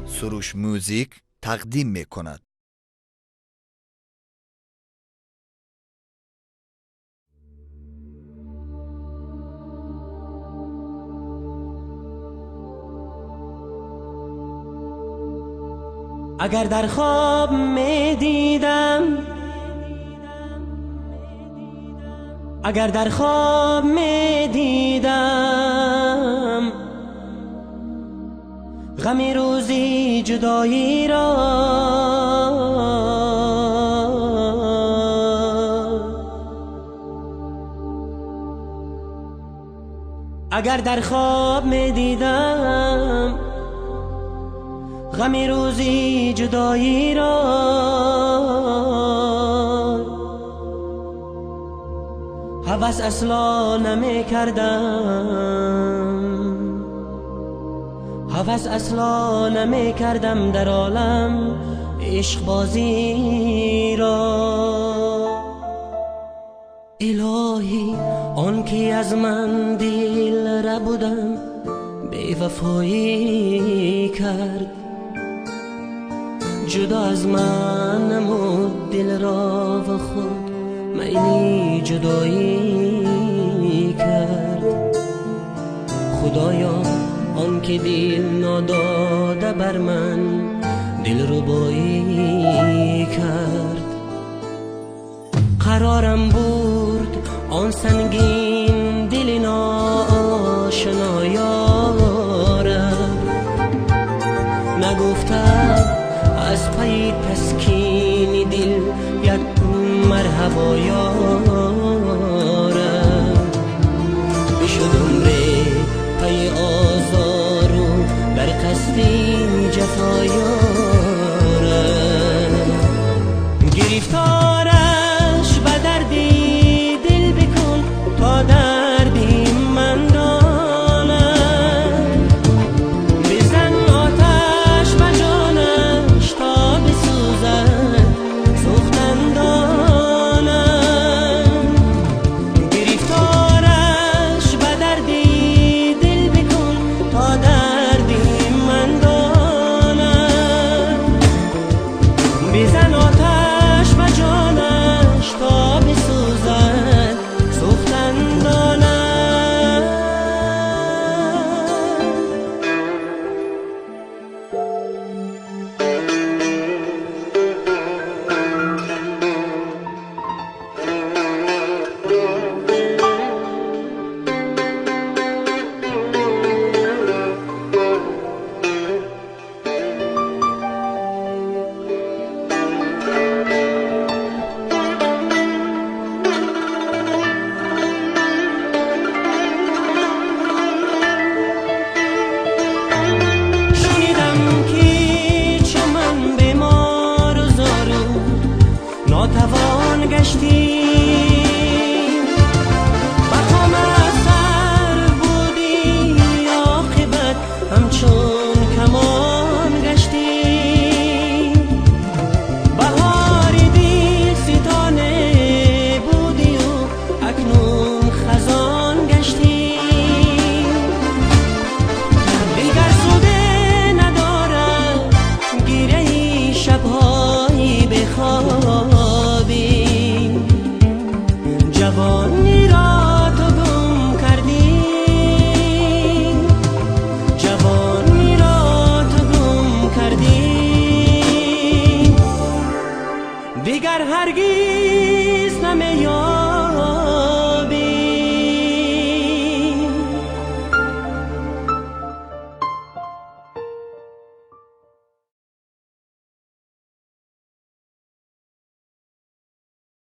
سروش موزیک تقدیم می کند. اگر در خواب می دیدم، اگر در خواب می دیدم غم روزی جدایی را، اگر در خواب می دیدم غم روزی جدایی را، هوس اصلا نمی کردم، هوس اصلا نمی کردم در عالم عشق بازی را. الهی آن که از من دل را بودم بی وفایی کرد، جدا از من نمود دل را و خود میلی جدایی کرد. خدایا آن که دل ناداده بر من دل ربایی کرد. قرارم برد آن سنگین دل ناآشنا یارم، نگفتم از پی تسکین دل یک مرحبا یارم.